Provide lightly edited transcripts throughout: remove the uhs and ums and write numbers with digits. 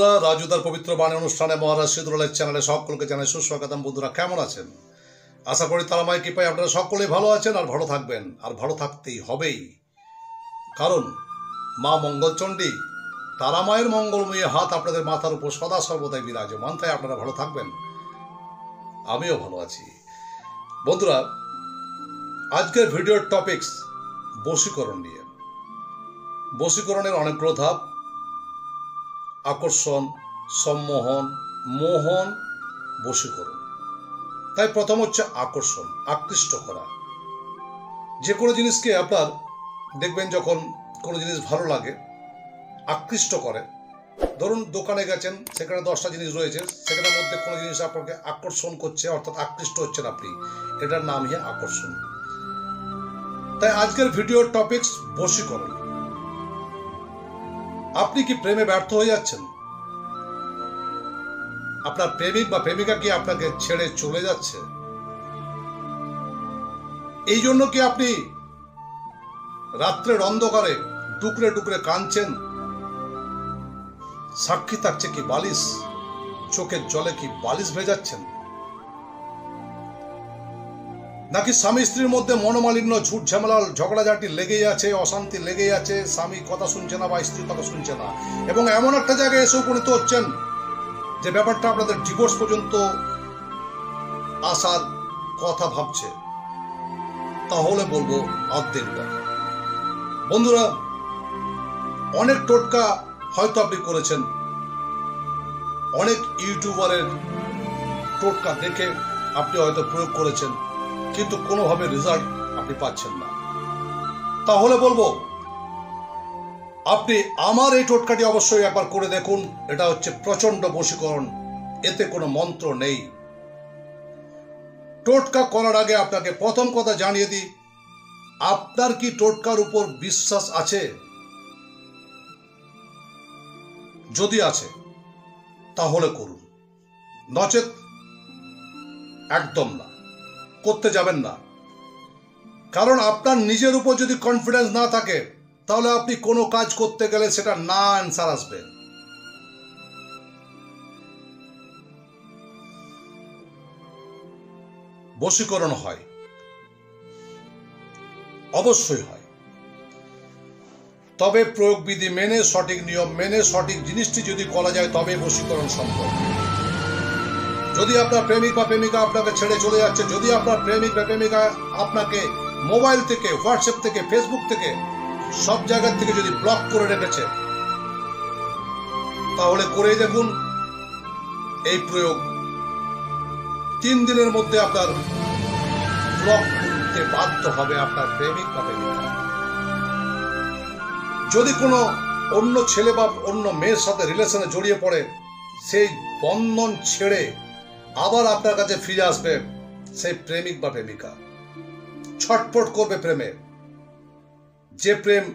বন্ধুরা, রাজুদার পবিত্র বাণী অনুষ্ঠানে মহারাজ সিদ্ধুলালের চ্যানেলে সকলকে জানাই সুস্বাগতম। বন্ধুরা কেমন আছেন? আশা করি তারামায়ের কৃপায় আপনারা সকলেই ভালো আছেন আর ভালো থাকবেন, আর ভালো থাকতেই হবেই। কারণ মা মঙ্গলচণ্ডী তারামায়ের মঙ্গলময়ী হাত আপনাদের মাথার উপর সদা সর্বদাই বিরাজমান, তাই আপনারা ভালো থাকবেন, আমিও ভালো আছি। বন্ধুরা, আজকের ভিডিওর টপিকস বশীকরণ নিয়ে। বশীকরণের অনেকগুলো ধাপ: আকর্ষণ, সম্মোহন, মোহন, বশীকরণ। তাই প্রথম হচ্ছে আকর্ষণ, আকৃষ্ট করা। যে কোনো জিনিসকে আপনার দেখবেন, যখন কোনো জিনিস ভালো লাগে, আকৃষ্ট করে। ধরুন দোকানে গেছেন, সেখানে 10টা জিনিস রয়েছে, সেখানের মধ্যে কোনো জিনিস আপনাকে আকর্ষণ করছে, অর্থাৎ আকৃষ্ট হচ্ছেন আপনি, এটার নামই আকর্ষণ। তাই আজকের ভিডিওর টপিকস বশীকরণ। আপনি কি প্রেমে ব্যর্থ হয়ে যাচ্ছেন? আপনার প্রেমিক বা প্রেমিকা কি আপনাকে ছেড়ে চলে যাচ্ছে? এই জন্য কি আপনি রাত্রের অন্ধকারে ডুকরে ডুকরে কাঁদছেন? সাক্ষী থাকছে কি বালিশ, চোখের জলে কি বালিশ ভেজাচ্ছেন? নাকি স্বামী স্ত্রীর মধ্যে মনোমালিন্য, ঝুট ঝামেলা, ঝগড়াঝাটি লেগেই আছে, অশান্তি লেগেই আছে, স্বামী কথা শুনছে না বা স্ত্রী কথা শুনছে না, এবং এমন একটা জায়গায় এসে উপনীত হচ্ছেন যে ব্যাপারটা আপনাদের ডিভোর্স পর্যন্ত আসার কথা ভাবছে? তাহলে বলবো অর্ধেকটা। বন্ধুরা, অনেক টোটকা হয়তো আপনি করেছেন, অনেক ইউটিউবারের টোটকা দেখে আপনি হয়তো প্রয়োগ করেছেন, কিন্তু কোনোভাবে রেজাল্ট আপনি পাচ্ছেন না। তাহলে বলবো আপনি আমার এই টোটকাটি অবশ্যই একবার করে দেখুন। এটা হচ্ছে প্রচন্ড বশীকরণ, এতে কোনো মন্ত্র নেই। টোটকা করার আগে আপনাকে প্রথম কথা জানিয়ে দিই, আপনার কি টোটকার উপর বিশ্বাস আছে? যদি আছে তাহলে করুন, নচেত একদম না, করতে যাবেন না। কারণ আপনার নিজের উপর যদি কনফিডেন্স না থাকে, তাহলে আপনি কোনো কাজ করতে গেলে সেটা না অ্যান্সার আসবে। বশীকরণ হয়, অবশ্যই হয়, তবে প্রয়োগ বিধি মেনে, সঠিক নিয়ম মেনে, সঠিক জিনিসটি যদি করা যায়, তবে বশীকরণ সম্ভব। যদি আপনার প্রেমিক বা প্রেমিকা আপনাকে ছেড়ে চলে যাচ্ছে, যদি আপনার প্রেমিক বা প্রেমিকা আপনাকে মোবাইল থেকে, হোয়াটসঅ্যাপ থেকে, ফেসবুক থেকে, সব জায়গা থেকে যদি ব্লক করে রেখেছে, তাহলে করেই দেখুন এই প্রয়োগ। 3 দিনের মধ্যে আপনার ব্লক করতে বাধ্য হবে আপনার প্রেমিক বা প্রেমিকা। যদি কোনো অন্য ছেলে বা অন্য মেয়ের সাথে রিলেশনে জড়িয়ে পড়ে, সেই বন্ধন ছেড়ে আবার আপনার কাছে ফিরে আসবে সেই প্রেমিক বা প্রেমিকা। ছটফট করবে প্রেমে। যে প্রেম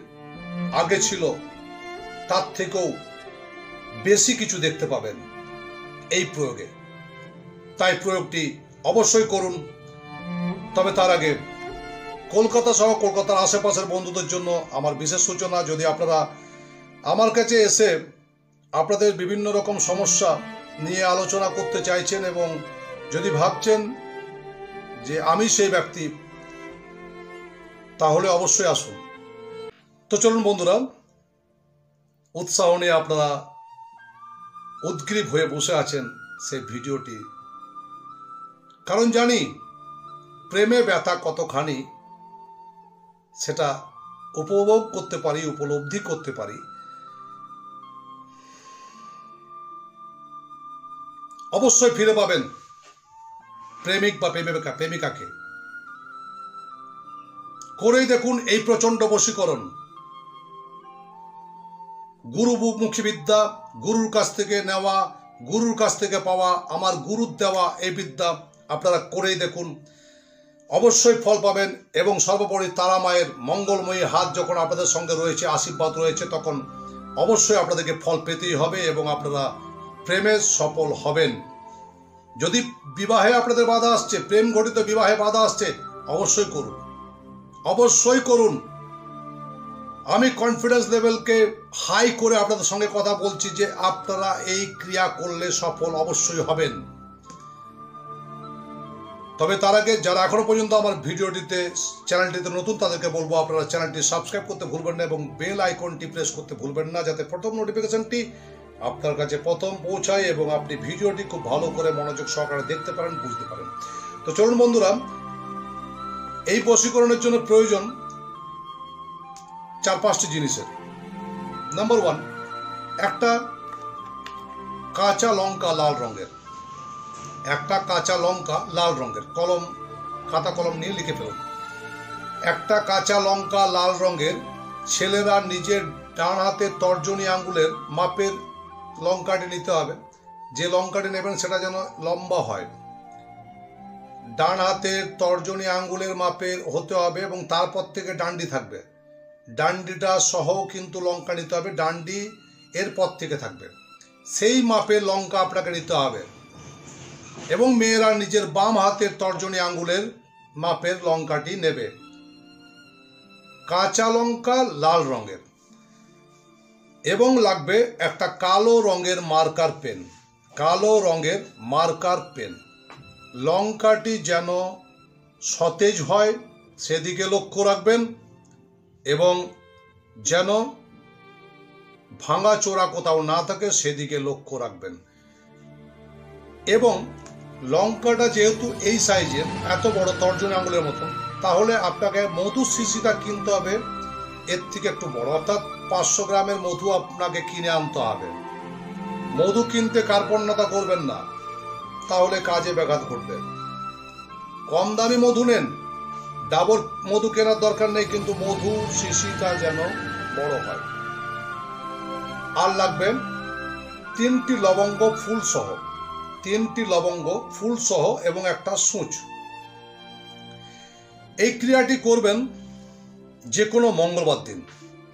আগে ছিল তার থেকেও বেশি কিছু দেখতে পাবেন এই প্রয়োগে। তাই প্রয়োগটি অবশ্যই করুন। তবে তার আগে কলকাতা সহ কলকাতার আশেপাশের বন্ধুদের জন্য আমার বিশেষ সূচনা, যদি আপনারা আমার কাছে এসে আপনাদের বিভিন্ন রকম সমস্যা নিয়ে আলোচনা করতে চাইছেন এবং যদি ভাবছেন যে আমি সেই ব্যক্তি, তাহলে অবশ্যই আসুন। তো চলুন বন্ধুরা, উৎসাহ নিয়ে আপনারা উদ্গ্রীব হয়ে বসে আছেন সেই ভিডিওটি, কারণ জানি প্রেমে ব্যথা কতখানি সেটা উপভোগ করতে পারি, উপলব্ধি করতে পারি। অবশ্যই ফিরে পাবেন প্রেমিক বা প্রেমিকাকে। করেই দেখুন এই প্রচন্ড বশীকরণ। গুরুমুখী বিদ্যা, গুরুর কাছ থেকে নেওয়া, গুরুর কাছ থেকে পাওয়া, আমার গুরুর দেওয়া এই বিদ্যা আপনারা করেই দেখুন, অবশ্যই ফল পাবেন। এবং সর্বোপরি তারা মায়ের মঙ্গলময়ী হাত যখন আপনাদের সঙ্গে রয়েছে, আশীর্বাদ রয়েছে, তখন অবশ্যই আপনাদেরকে ফল পেতেই হবে এবং আপনারা প্রেমে সফল হবেন। যদি বিবাহে আপনাদের বাধা আসছে, প্রেম ঘটিত বিবাহে বাধা আসছে, অবশ্যই করুন, অবশ্যই করুন। আমি কনফিডেন্স লেভেলকে হাই করে আপনাদের সঙ্গে কথা বলছি যে আপনারা এই ক্রিয়া করলে সফল অবশ্যই হবেন। তবে তার আগে যারা এখনো পর্যন্ত আমার চ্যানেলটিতে নতুন, তাদেরকে বলবো আপনারা চ্যানেলটি সাবস্ক্রাইব করতে ভুলবেন না এবং বেল আইকনটি প্রেস করতে ভুলবেন না, যাতে প্রথম নোটিফিকেশনটি আপনার কাছে প্রথম পৌঁছায় এবং আপনি ভিডিওটি খুব ভালো করে মনোযোগ সহকারে দেখতে পারেন, বুঝতে পারেন। তো চলুন বন্ধুরা, এই বশীকরণের জন্য প্রয়োজন 4-5টি জিনিসের। নাম্বার 1, একটা কাঁচা লঙ্কা লাল রঙের, একটা কাঁচা লঙ্কা লাল রঙের, খাতা কলম নিয়ে লিখে ফেলুন। একটা কাঁচা লঙ্কা লাল রঙের, ছেলেরা নিজের ডান হাতের তর্জনী আঙ্গুলের মাপের লঙ্কাটি নিতে হবে। যে লঙ্কাটি নেবেন সেটা যেন লম্বা হয়, ডান হাতের তর্জনী আঙ্গুলের মাপের হতে হবে এবং তারপর থেকে ডান্ডি থাকবে, ডান্ডিটা সহ কিন্তু লঙ্কা নিতে হবে, ডান্ডি এরপর থেকে থাকবে, সেই মাপের লঙ্কা আপনাকে নিতে হবে। এবং মেয়েরা নিজের বাম হাতের তর্জনী আঙ্গুলের মাপের লঙ্কাটি নেবে। কাঁচা লঙ্কা লাল রঙের, এবং লাগবে একটা কালো রঙের মার্কার পেন, কালো রঙের মার্কার পেন। লঙ্কাটি যেন সতেজ হয় সেদিকে লক্ষ্য রাখবেন এবং যেন ভাঙা চোরা কোথাও না থাকে সেদিকে লক্ষ্য রাখবেন। এবং লঙ্কাটা যেহেতু এই সাইজের, এত বড় তর্জনী আঙুলের মতন, তাহলে আপনাকে মধু শিশিটা কিনতে হবে এর থেকে একটু বড়, অর্থাৎ 500 গ্রামের মধু আপনাকে কিনে আনতে হবে। মধু কিনতে কার্পণ্যতা করবেন না, তাহলে কাজে ব্যাঘাত ঘটবে। কম দামি মধু নেন, ডাবর মধু কেনার দরকার নেই, কিন্তু মধু শিশিটা যেন বড় হয়। আর লাগবে 3টি লবঙ্গ ফুল সহ, 3টি লবঙ্গ ফুল সহ এবং একটা সূঁচ। এই ক্রিয়াটি করবেন যে কোনো মঙ্গলবার দিন,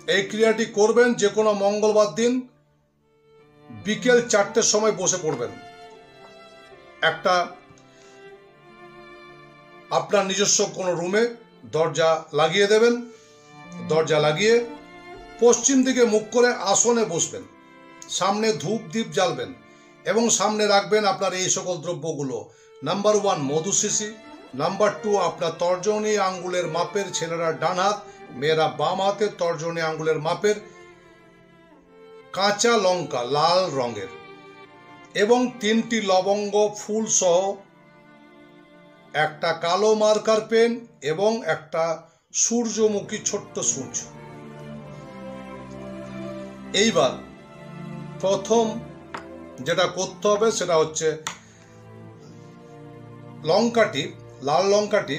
এই ক্রিয়াটি করবেন যে কোনো মঙ্গলবার দিন বিকেল 4টের সময় বসে পড়বেন। একটা আপনার নিজস্ব কোনো রুমে দরজা লাগিয়ে দেবেন, দরজা লাগিয়ে পশ্চিম দিকে মুখ করে আসনে বসবেন, সামনে ধূপ দ্বীপ জ্বালবেন এবং সামনে রাখবেন আপনার এই সকল দ্রব্যগুলো। নাম্বার 1 মধু শিশি, নাম্বার 2 আপনার তর্জনী আঙ্গুলের মাপের, ছেলেরা ডান হাত, মেয়েরা বাম হাতের তর্জনী আঙ্গুলের মাপের কাঁচা লঙ্কা লাল রঙের, এবং 3টি লবঙ্গ ফুল সহ একটা কালো মার্কার পেন এবং একটা সূর্যমুখী ছোট্ট সূঁচ। এইবার প্রথম যেটা করতে হবে সেটা হচ্ছে লঙ্কাটি, লাল লঙ্কাটি,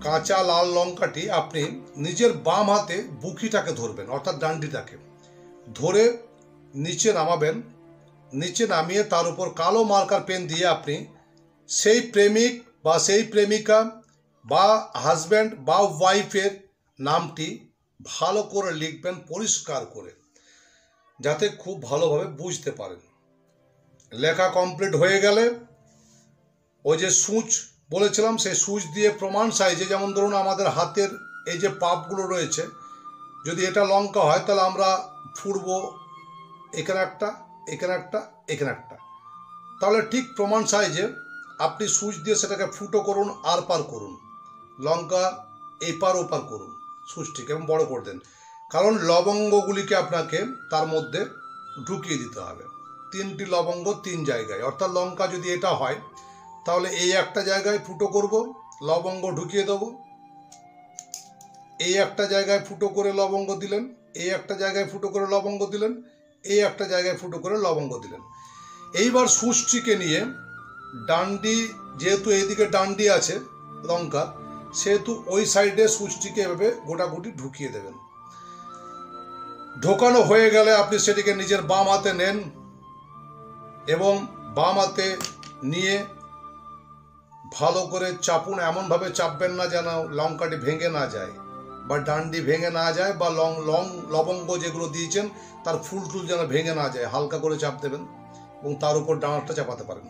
কাঁচা লাল লঙ্কাটি আপনি নিজের বাম হাতে বুকিটাকে ধরবেন, অর্থাৎ ডান্ডিটাকে ধরে নিচে নামাবেন। নিচে নামিয়ে তার উপর কালো মার্কার পেন দিয়ে আপনি সেই প্রেমিক বা সেই প্রেমিকা বা হাজব্যান্ড বা ওয়াইফের নামটি ভালো করে লিখবেন, পরিষ্কার করে, যাতে খুব ভালোভাবে বুঝতে পারেন। লেখা কমপ্লিট হয়ে গেলে ওই যে সূঁচ বলেছিলাম, সেই সূঁচ দিয়ে প্রমাণ সাইজে, যেমন ধরুন আমাদের হাতের এই যে পাপগুলো রয়েছে, যদি এটা লঙ্কা হয় তাহলে আমরা ফুড়বো এখানে একটা, এখানে একটা, এখানে একটা, তাহলে ঠিক প্রমাণ সাইজে আপনি সূঁচ দিয়ে সেটাকে ফুটো করুন, আর পার করুন, লঙ্কা এপার ওপার করুন সূঁচটিকে এবং বড় করে দেন। কারণ লবঙ্গগুলিকে আপনাকে তার মধ্যে ঢুকিয়ে দিতে হবে। 3টি লবঙ্গ 3 জায়গায়, অর্থাৎ লঙ্কা যদি এটা হয় তাহলে এই একটা জায়গায় ফুটো করব, লবঙ্গ ঢুকিয়ে দেব, এই একটা জায়গায় ফুটো করে লবঙ্গ দিলেন, এই একটা জায়গায় ফুটো করে লবঙ্গ দিলেন, এই একটা জায়গায় ফুটো করে লবঙ্গ দিলেন। এইবার সূঁচটিকে নিয়ে ডান্ডি, যেহেতু এইদিকে ডান্ডি আছে লঙ্কা, সেহেতু ওই সাইডে সূঁচটিকে এভাবে গোটাগুটি ঢুকিয়ে দেবেন। ঢোকানো হয়ে গেলে আপনি সেটিকে নিজের বাম হাতে নেন এবং বাম হাতে নিয়ে ভালো করে চাপুন। এমনভাবে চাপবেন না যেন লঙ্কাটি ভেঙে না যায় বা ডান্ডি ভেঙে না যায়, বা লবঙ্গ যেগুলো দিয়েছেন তার ফুল টুল যেন ভেঙে না যায়, হালকা করে চাপ দেবেন এবং তার উপর ডাঁটটা চাপাতে পারেন।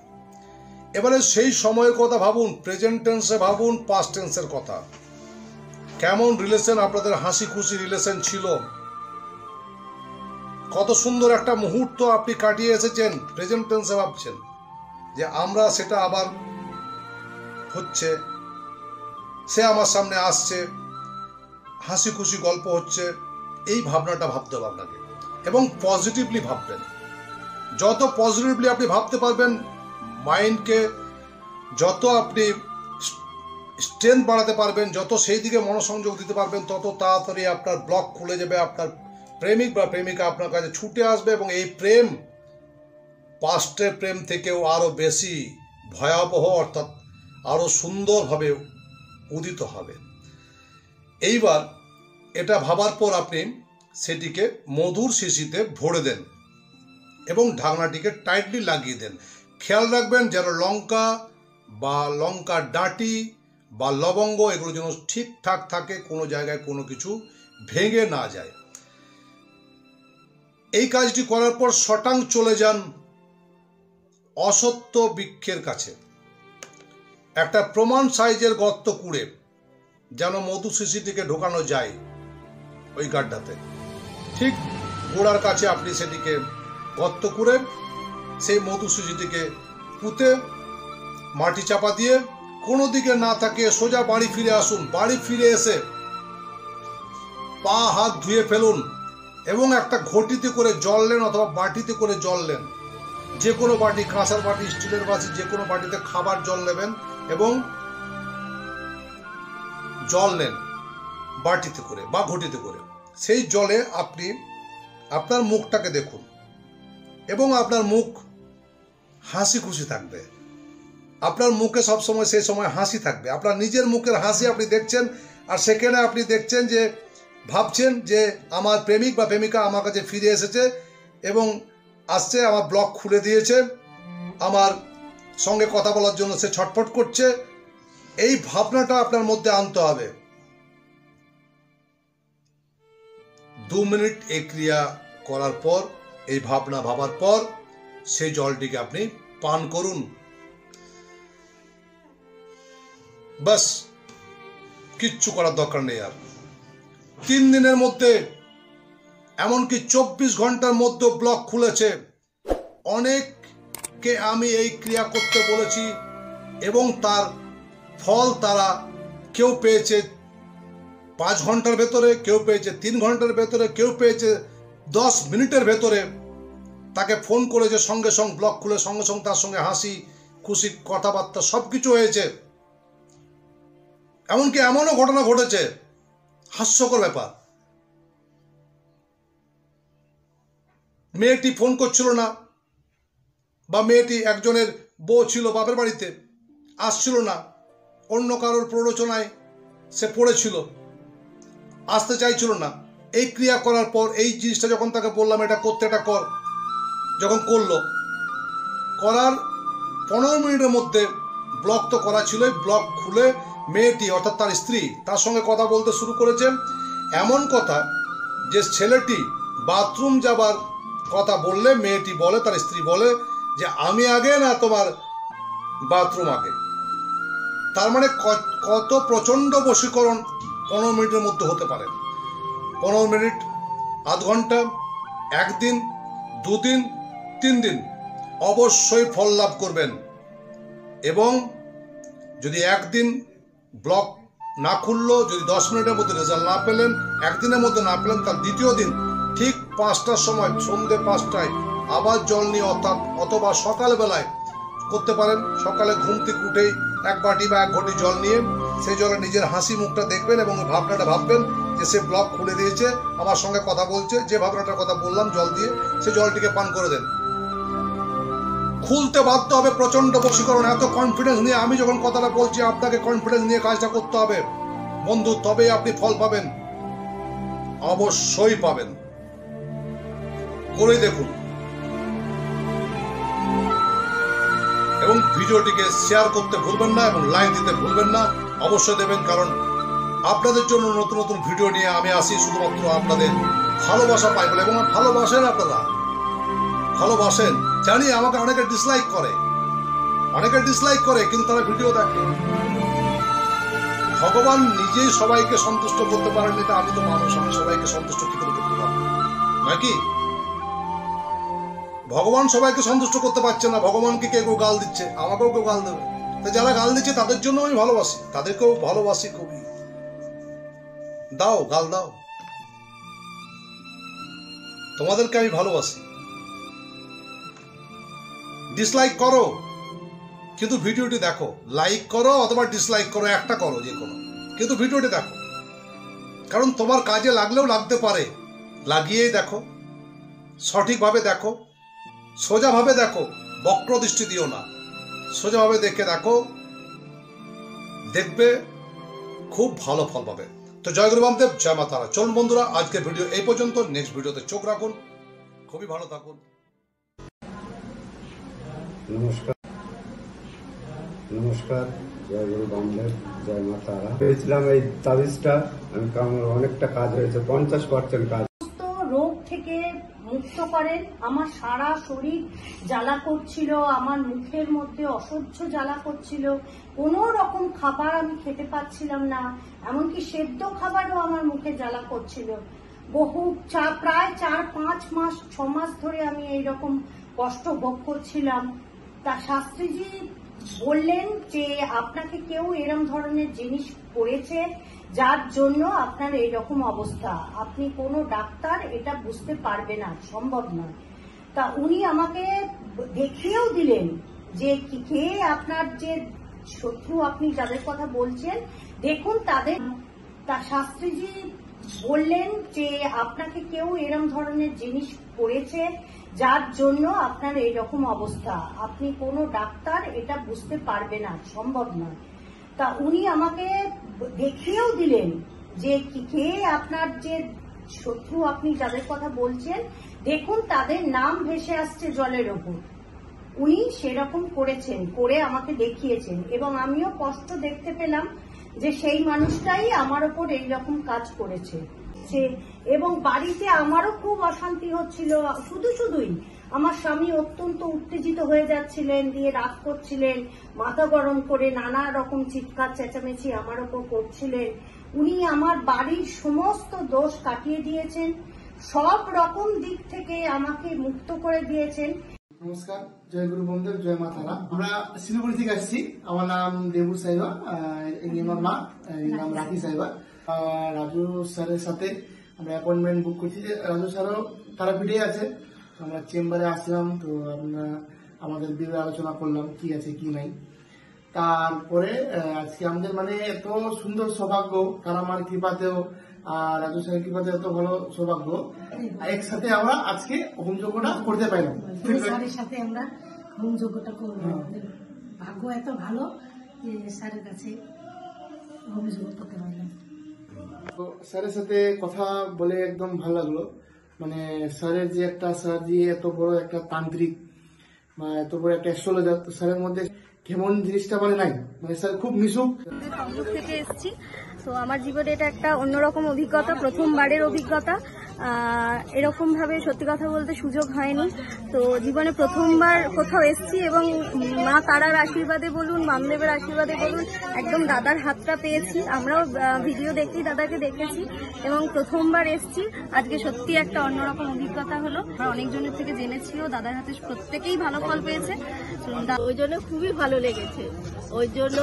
এবারে সেই সময়ের কথা ভাবুন, প্রেজেন্ট টেন্সে ভাবুন, পাস্ট টেন্সের কথা। কেমন রিলেশন, আপনাদের হাসি খুশি রিলেশন ছিল, কত সুন্দর একটা মুহূর্ত আপনি কাটিয়ে এসেছেন, প্রেজেন্ট টেন্সে ভাবছেন যে আমরা সেটা আবার হচ্ছে, সে আমার সামনে আসছে, হাসি খুশি গল্প হচ্ছে। এই ভাবনাটা ভাবতে হবে আপনাকে, এবং পজিটিভলি ভাববেন। যত পজিটিভলি আপনি ভাবতে পারবেন, মাইন্ডকে যত আপনি স্ট্রেংথ বাড়াতে পারবেন, যত সেই দিকে মনোসংযোগ দিতে পারবেন, তত তাড়াতাড়ি আপনার ব্লক খুলে যাবে, আপনার প্রেমিক বা প্রেমিকা আপনার কাছে ছুটে আসবে, এবং এই প্রেম পাস্টের প্রেম থেকেও আরও বেশি ভয়াবহ, অর্থাৎ আরও সুন্দরভাবে উদিত হবে। এইবার এটা ভাবার পর আপনি সেটিকে মধুর শিশিতে ভরে দেন এবং ঢাকনাটিকে টাইটলি লাগিয়ে দেন। খেয়াল রাখবেন যেন লঙ্কা বা লঙ্কার ডাঁটি বা লবঙ্গ এগুলো যেন ঠিকঠাক থাকে, কোনো জায়গায় কোনো কিছু ভেঙে না যায়। এই কাজটি করার পর শটাং চলে যান অসত্য বৃক্ষের কাছে, একটা প্রমাণ সাইজের গর্ত কুড়ে যেন মধু শিশিটিকে ঢোকানো যায় ওই গাড্ডাতে। ঠিক গোড়ার কাছে আপনি সেটিকে গর্ত করে সেই মধু শিশিটিকে পুঁতে মাটি চাপা দিয়ে কোনো দিকে না তাকিয়ে সোজা বাড়ি ফিরে আসুন। বাড়ি ফিরে এসে পা হাত ধুয়ে ফেলুন এবং একটা ঘটিতে করে জল নেন অথবা বাটিতে করে জল নেন, যে কোনো বাটি, কাঁসার বাটি, স্টিলের বাটি, যে কোনো বাটিতে খাবার জল নেবেন এবং জল নেন বাটিতে করে বা ঘটিতে করে। সেই জলে আপনি আপনার মুখটাকে দেখুন এবং আপনার মুখ হাসি খুশি থাকবে, আপনার মুখে সবসময় সেই সময় হাসি থাকবে। আপনার নিজের মুখের হাসি আপনি দেখছেন, আর সেখানে আপনি দেখছেন যে ভাবছেন যে আমার প্রেমিক বা প্রেমিকা আমার কাছে ফিরে এসেছে এবং আসছে, আমার ব্লক খুলে দিয়েছে, আমার সঙ্গে কথা বলার জন্য সে ছটফট করছে। এই ভাবনাটা আপনার মধ্যে আনতে হবে। 2 মিনিট এই ক্রিয়া করার পর, এই ভাবনা ভাবার পর সেই জলটিকে আপনি পান করুন। বাস, কিচ্ছু করার দরকার নেই আর। 3 দিনের মধ্যে, এমনকি 24 ঘন্টার মধ্যে ব্লক খুলেছে। অনেককে আমি এই ক্রিয়া করতে বলেছি এবং তার ফল তারা কেউ পেয়েছে 5 ঘন্টার ভেতরে, কেউ পেয়েছে 3 ঘন্টার ভেতরে, কেউ পেয়েছে 10 মিনিটের ভেতরে। তাকে ফোন করেছে, সঙ্গে সঙ্গে ব্লক খুলে সঙ্গে সঙ্গে তার সঙ্গে হাসি খুশি কথাবার্তা সব কিছু হয়েছে। এমনকি এমনও ঘটনা ঘটেছে, হাস্যকর ব্যাপার, মেয়েটি ফোন করছিল না, বা মেয়েটি একজনের বউ ছিল বাপের বাড়িতে, আসছিল না, অন্য কারোর প্ররোচনায় সে পড়েছিল, আসতে চাইছিল না। এই ক্রিয়া করার পর, এই জিনিসটা যখন তাকে বললাম এটা করতে, এটা কর, যখন করলো, করার 15 মিনিটের মধ্যে ব্লক তো করা ছিল, ব্লক খুলে মেয়েটি অর্থাৎ তার স্ত্রী তার সঙ্গে কথা বলতে শুরু করেছে। এমন কথা যে ছেলেটি বাথরুম যাবার কথা বললে মেয়েটি বলে, তার স্ত্রী বলে যে আমি আগে না তোমার বাথরুম আগে। তার মানে কত প্রচণ্ড বশীকরণ 15 মিনিটের মধ্যে হতে পারে। 15 মিনিট, আধ ঘন্টা, 1 দিন, 2 দিন, 3 দিন অবশ্যই ফল লাভ করবেন। এবং যদি 1 দিন ব্লক না খুললো, যদি 10 মিনিটের মধ্যে রেজাল্ট না পেলেন, 1 দিনের মধ্যে না পেলেন, তার দ্বিতীয় দিন ঠিক 5টার সময়, সন্ধ্যে 5টায় আবার জল নিয়ে অথবা সকালবেলায় করতে পারেন। সকালে ঘুম থেকে উঠেই 1 বাটি বা 1 ঘটি জল নিয়ে সেই জলে নিজের হাসি মুখটা দেখবেন এবং ভাবনাটা ভাববেন যে সে ব্লক খুলে দিয়েছে, আমার সঙ্গে কথা বলছে, যে ভাবনাটার কথা বললাম জল দিয়ে, সে জলটিকে পান করে দেন। খুলতে বাধ্য হবে, প্রচন্ড বশীকরণ। এত কনফিডেন্স নিয়ে আমি যখন কথাটা বলছি, আপনাকে কনফিডেন্স নিয়ে কাজটা করতে হবে বন্ধু, তবেই আপনি ফল পাবেন, অবশ্যই পাবেন। করেই দেখুন এবং ভিডিওটিকে শেয়ার করতে ভুলবেন না এবং লাইক দিতে ভুলবেন না, অবশ্যই দেবেন, কারণ আপনাদের জন্য নতুন নতুন ভিডিও নিয়ে আমি আসি শুধুমাত্র আপনাদের ভালোবাসা পাই বলে। এবং ভালোবাসেন, আপনারা ভালোবাসেন জানি। আমাকে অনেকে ডিসলাইক করে, কিন্তু তারা ভিডিও দেখে। ভগবান নিজেই সবাইকে সন্তুষ্ট করতে পারেন, এটা আমি তো মানুষ, আমি সবাইকে সন্তুষ্ট কি করে করতে পারবো নাকি? ভগবান সবাইকে সন্তুষ্ট করতে পারছে না, ভগবানকে কেউ গাল দিচ্ছে, আমাকেও কেউ গাল দেবে। তো যারা গাল দিচ্ছে তাদের জন্য আমি ভালোবাসি, তাদেরকেও ভালোবাসি খুবই। দাও গাল দাও, তোমাদেরকে আমি ভালোবাসি। ডিসলাইক করো, কিন্তু ভিডিওটি দেখো। লাইক করো অথবা ডিসলাইক করো, একটা করো, যে কোনো, কিন্তু ভিডিওটি দেখো। কারণ তোমার কাজে লাগলেও লাগতে পারে, লাগিয়েই দেখো, সঠিকভাবে দেখো, সোজাভাবে দেখো, বক্র দৃষ্টি দিও না, সোজাভাবে দেখে দেখো, দেখবে খুব ভালো ফল পাবে। তো জয় গুরু বামদেব, জয় মা তারা। চলুন বন্ধুরা, আজকের ভিডিও এই পর্যন্ত। নেক্সট ভিডিওতে চোখ রাখুন, খুবই ভালো থাকুন। নমস্কার, জয় গুরু বামদেব, জয় মা তারা। পেয়েছিলাম এই তাবিজটা, আমি আমার অনেকটা কাজ হয়েছে, 50% কাজ। রোগ থেকে মুক্ত করেন। আমার সারা শরীর জ্বালা করছিল, আমার মুখের মধ্যে অসহ্য জ্বালা করছিল, কোনো রকম খাবার আমি খেতে পাচ্ছিলাম না, এমনকি সেদ্ধ খাবারও আমার মুখে জ্বালা করছিল। প্রায় 4-5 মাস 6 মাস ধরে আমি এইরকম কষ্ট ভোগ করছিলাম। তা শাস্ত্রীজি বললেন যে আপনাকে কেউ এরম ধরনের জিনিস করেছে, যার জন্য আপনার এইরকম অবস্থা, আপনি কোনো ডাক্তার এটা বুঝতে পারবে না, সম্ভব নয়। তা উনি আমাকে দেখিয়েও দিলেন যে কে আপনার যে শত্রু, আপনি যাদের কথা বলছেন, দেখুন তাদের। তা শাস্ত্রীজি বললেন যে আপনাকে কেউ এরম ধরনের জিনিস করেছে, যার জন্য আপনার এইরকম অবস্থা, আপনি কোনো ডাক্তার এটা বুঝতে পারবে না, সম্ভব নয়। তা উনি আমাকে দেখিয়েও দিলেন যে কে আপনার যে শত্রু, আপনি যাদের কথা বলছেন, দেখুন তাদের নাম ভেসে আসছে জলের ওপর। উনি সেরকম করেছেন, করে আমাকে দেখিয়েছেন, এবং আমিও কষ্ট দেখতে পেলাম যে সেই মানুষটাই আমার ওপর এইরকম কাজ করেছে। এবং বাড়িতে আমারও খুব অশান্তি হচ্ছিল, শুধুই আমার স্বামী অত্যন্ত উত্তেজিত হয়ে যাচ্ছিলেন, দিয়ে রাগ করছিলেন, মাথা গরম করে নানা রকম চিৎকার চেঁচামেচি আমার ওপর করছিলেন। উনি আমার বাড়ির সমস্ত দোষ কাটিয়ে দিয়েছেন, সব রকম দিক থেকে আমাকে মুক্ত করে দিয়েছেন। নমস্কার, জয় গুরু বামদেব, জয় মা তারা। আমরা শিলিগুড়ি থেকে আসছি। আমার নাম দেবু সাইবা, আমার মা নাম রাখি সাইবা। রাজু স্যারের সাথে আমরা অ্যাপয়েন্টমেন্ট বুক করছি। রাজু স্যারও তারাপীঠে আছে, আমরা চেম্বারে আসলাম। তো আমরা আমাদের বিবে আলোচনা করলাম কি আছে কি নাই। তারপরে আজকে আমাদের মানে এত সুন্দর সৌভাগ্য, কারণ আমার কৃপাতেও আর রাজু স্যারের কৃপাতে এত ভালো সৌভাগ্য, একসাথে আমরা আজকে হোম যজ্ঞটা করতে পারলাম। স্যারের সাথে আমরা হোম যজ্ঞটা করবো, আমাদের ভাগ্য এত ভালো যে স্যারের কাছে হোম যজ্ঞ করতে পারলাম। তো স্যারের সাথে কথা বলে একদম ভালো লাগলো। মানে স্যারের যে একটা, স্যার যে এত বড় একটা তান্ত্রিক বা এত বড় একটা অ্যাস্ট্রোলজার, তো স্যারের মধ্যে কেমন জিনিসটা মানে নাই, মানে স্যার খুব মিশুক। তমলুক থেকে এসেছি, তো আমার জীবনে এটা একটা অন্যরকম অভিজ্ঞতা, প্রথমবারের অভিজ্ঞতা। এরকম ভাবে সত্যি কথা বলতে সুযোগ হয়নি, তো জীবনে প্রথমবার কোথাও এসেছি, এবং মা তারার আশীর্বাদে বলুন, বামদেবের আশীর্বাদে বলুন, একদম দাদার হাতটা পেয়েছি। আমরাও ভিডিও দেখি, দাদাকে দেখেছি, এবং প্রথমবার এসেছি। আজকে সত্যি একটা অন্যরকম অভিজ্ঞতা হলো। আমরা অনেকজনের থেকে জেনেছিও, দাদার হাতে প্রত্যেকেই ভালো ফল পেয়েছে, ওই জন্য খুবই ভালো লেগেছে। ওই জন্য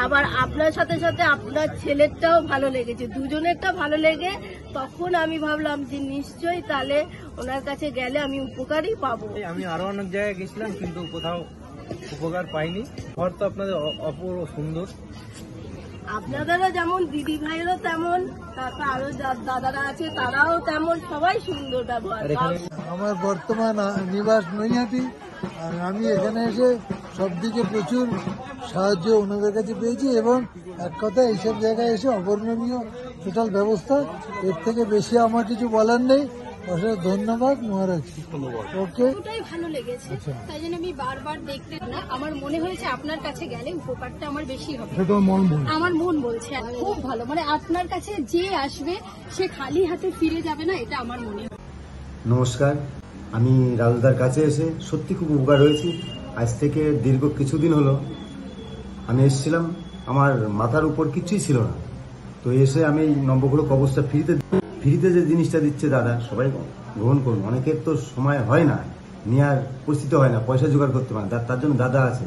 আবার আপনার সাথে সাথে আপনার ছেলেরটাও ভালো লেগেছে, দুজনেরটা ভালো লেগে তখন আমি ভাবলাম যে নিশ্চয়ই তাহলে ওনার কাছে গেলে আমি উপকারই পাবো। আমি আরো অনেক জায়গায় গেছিলাম, কিন্তু কোথাও উপকার পাইনি। ঘর তো আপনাদের অপূর্ব সুন্দর, আপনাদেরও যেমন, দিদি ভাইয়েরও তেমন, তারপর আরো দাদারা আছে তারাও তেমন, সবাই সুন্দর ব্যবহার। আমার বর্তমান নিবাস নৈহাটি, আর আমি এখানে এসে সবদিকে প্রচুর সাহায্য ওনাদের কাছে পেয়েছি, এবং এক কথা এইসব জায়গায় এসে অবর্ণনীয় টোটাল ব্যবস্থা। এর থেকে বেশি আমার কিছু বলার নেই। অসংখ্য ধন্যবাদ মহারাজ। ওকে, ওটাই ভালো লেগেছে, তাই জন্য আমি বারবার দেখতে না, আমার মনে হয়েছে আপনার কাছে গেলে উপকারটা আমার বেশি হবে। আমার মন বলছে খুব ভালো, মানে আপনার কাছে যে আসবে সে খালি হাতে ফিরে যাবে না, এটা আমার মনে হয়। নমস্কার, আমি রাজুদার কাছে এসে সত্যি খুব উপকার হয়েছি। আজ থেকে দীর্ঘ কিছুদিন হলো আমি এসেছিলাম, আমার মাথার উপর কিছুই ছিল না। তো এসে আমি নবগ্রহ কবচটা ফ্রিতে যে জিনিসটা দিচ্ছে দাদা, সবাই গ্রহণ করুন। অনেকের তো সময় হয় না, নেওয়ার পরিস্থিতি হয় না, পয়সা জোগাড় করতে পারে, তার জন্য দাদা আছে।